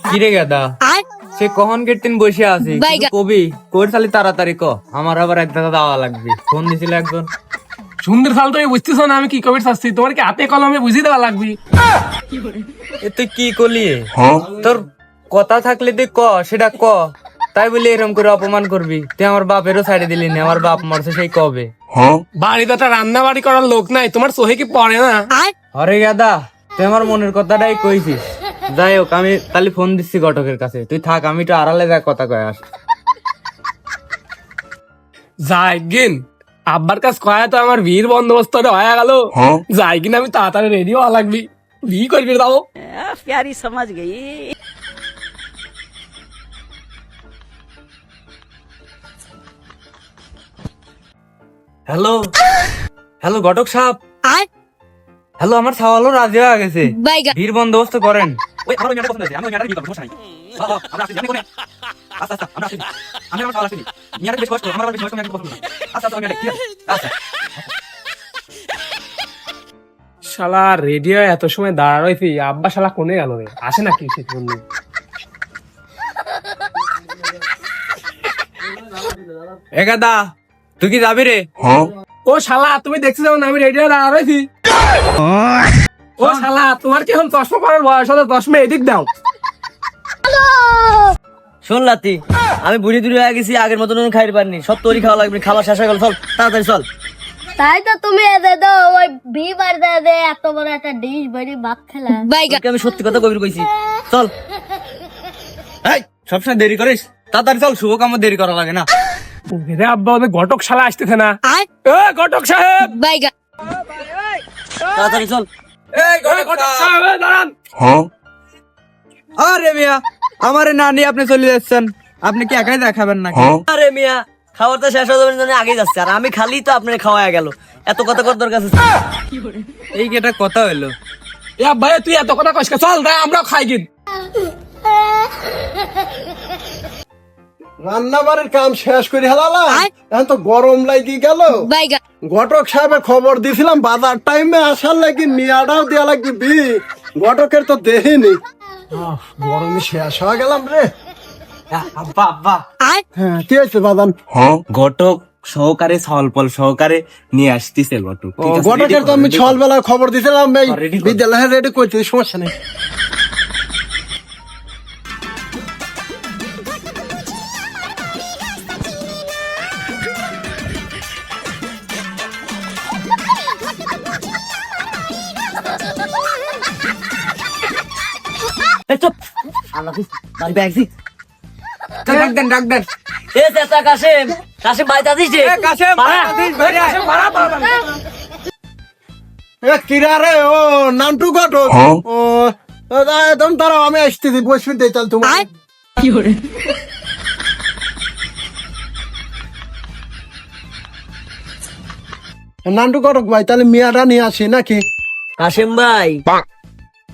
কিরে গাদা সে কখন কেটিন বসে আছে কবি কোর খালি তাড়াতাড়ি ক আমার আবার এক দাদা দাওয়া লাগবে ফোন দিছিল একজন সুন্দর সাল তুমি বুঝতেছো না আমি কি কবে চাচ্ছি তোমার কি হাতে কলমে বুঝিয়ে দেওয়া লাগবে এ তুই কি করলি তোর কথা থাকলে তুই ক সেটা ক তাই বলে এরকম করে অপমান করবি তুই আমার বাপেরও ছাড়ে দিলি না আমার বাপ মরছে সেই কবে বাড়িতে একটা রান্না বাড়ি করার লোক নাই তোমার চোখে কি পড়ে না আরে গাদা তুই আমার মনের কথাটাই কইছিস যাই হোক আমি তাহলে ফোন দিচ্ছি ঘটকের কাছে তুই থাক আমি তো আড়ালে যা কথা কয়ে আস যাই গিন আব্বার কাছ কয়া তো আমার বিয়ের বন্দোবস্ত হয়ে গেল যাই কিনা আমি তাড়াতাড়ি রেডি হওয়া লাগবি বিয়ে করবি দাও प्यारी समझ गई। হ্যালো হ্যালো ঘটক সাহেব হ্যালো আমার সাওয়ালও রাজি হয়ে গেছে বীর বন্দোবস্ত করেন ওই আমার মেয়েটা পছন্দ আছে আমি ওই মেয়েটার বিয়ে করব সমস্যা নাই আমরা আসছি জানি কোনে আচ্ছা আচ্ছা আমরা আসছি আমি আমার সাওয়াল আসছি মেয়েটা বেশ কষ্ট আমার বেশ কষ্ট মেয়েটা পছন্দ আচ্ছা আচ্ছা মেয়েটা ঠিক আছে আচ্ছা শালা রেডিও এত সময় দাঁড়া রয়েছি আব্বা শালা কোনে গেল রে আসে নাকি সে জন্য এ গাদা তুই কি যাবি রে ও শালা তুমি দেখছো যেমন আমি রেডিও দাঁড়া রয়েছি ও শালা তোমার কি এখন চশমা পরার বয়স হলো চশমা এদিক দাও শোন লাতি আমি বুড়ি দুড়ি হয়ে গেছি আগের মতন খাইতে পারিনি সব তৈরি খাওয়া লাগবে খাবার শেষ হয়ে গেল চল তাড়াতাড়ি চল তাই তো তুমি এদে দাও ওই ভি বার দে এত বড় একটা ডিশ ভরি ভাত খেলা তোকে আমি সত্যি কথা কবির কইছি চল এই সবসময় দেরি করিস তাড়াতাড়ি চল শুভ কামও দেরি করা লাগে না রে আব্বা ওদের ঘটক শালা আসতেছে না এ ঘটক সাহেব তাড়াতাড়ি চল এই ঘটক সাহেব দাঁড়ান আরে মিয়া আমারে না নিয়ে আপনি চলে যাচ্ছেন আপনি কি একাই দেখাবেন নাকি আরে মিয়া খাবারটা শেষ হয়ে যাবে জন্য আগে যাচ্ছে আর আমি খালি তো আপনার খাওয়া গেল এত কথা কর দরকার আছে এই কি একটা কথা হইলো এ আব্বা তুই এত কথা কইস চল রে আমরা খাই গিন রান্নাবাড়ির কাম শেষ করে হেলালাম এখন তো গরম লাগি গেল ঘটক সাহেবের খবর দিছিলাম বাজার টাইমে আসার লাগি মিয়াটাও দেওয়া লাগবে বি ঘটকের তো দেখিনি গরমে শেষ হয়ে গেলাম রে আব্বা আব্বা হ্যাঁ কি হয়েছে বাদান ঘটক সহকারে সলপল সহকারে নিয়ে আসতেছে ঘটক ঘটকের তো আমি সকালবেলা খবর দিছিলাম এই বিদ্যালয়ে রেডি করতে সমস্যা নেই চুপ বাড়ি ব্যাগছি ডাক দেন ডাক দেন এ চেতা কাশেম কাশেম বাড়িতে আছিস রে কাশেম এ কিরা রে ও নান্টু ঘটক ও একদম তারা আমি আসতেছি বসবি দিয়ে চল তোমার নান্টু ঘটক ভাই তাহলে মিয়াটা নিয়ে আসি নাকি কাশেম ভাই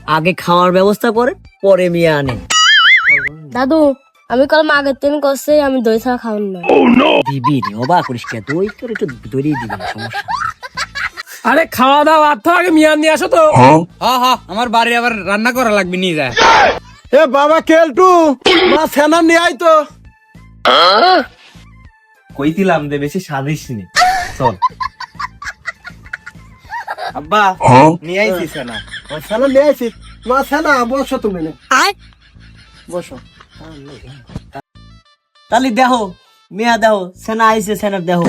আগে খাওয়ার ব্যবস্থা করে পরে মিয়া আনে দাদু আমি কলম আগের দিন করছি আমি দই ছাড়া খাওয়ান না দিবি রে অবাক করিস কে দই করে একটু দই দিবি না সমস্যা আরে খাওয়া দাওয়া আর তো আগে মিয়া নিয়ে আসো তো হ্যাঁ হ্যাঁ আমার বাড়ি আবার রান্না করা লাগবে নিয়ে যায় এ বাবা কেলটু মা সেনা নিয়ে আই তো কইছিলাম যে বেশি সাদিস নি চল আব্বা নিয়ে আইছিস না সেনা নিয়ে আইছি মা সেনা বসো তুমি নে বসো তাহলে দেখো মিয়া দেখো সেনা আইছে সেনার দেখো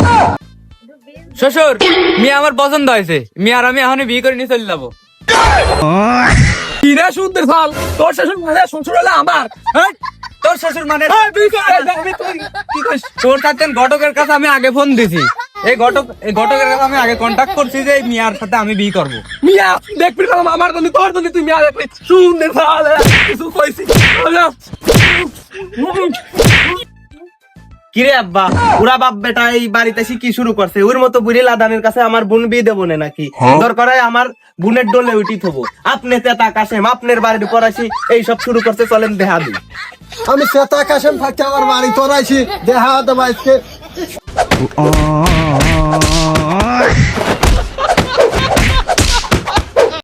শ্বশুর মিয়া আমার পছন্দ হয়েছে মিয়া আর আমি এখনই বিয়ে করে নিয়ে চলে যাবো কিরে সুন্দর সাল তোর শ্বশুর মানে শ্বশুর হলো আমার এই, তোর শ্বশুর মানে তুই কি কইস তোর সাথে ঘটকের কাছে আমি আগে ফোন দিছি এই ঘটকের কাছে আমি আগে কন্টাক্ট করছি যে এই মিয়ার সাথে আমি বিয়ে করবো মিয়া দেখবি কলম আমার জন্য তোর জন্য তুই মিয়া দেখবি সুন্দর সাল কিছু কইছি কিরে আব্বা ওরা বাপ বেটা এই বাড়িতে এসে কি শুরু করছে ওর মতো বুড়ি লাদানের কাছে আমার বোন বিয়ে দেবো না নাকি দরকার হয় আমার বোনের ডোলে উঠি থবো আপনি তেতা কাশেম আপনার বাড়ির উপর আসি এই সব শুরু করতে চলেন দেহা দিই আমি সেতা কাশেম থাকতে আমার বাড়ি তোর আইছি দেখা দেবো আজকে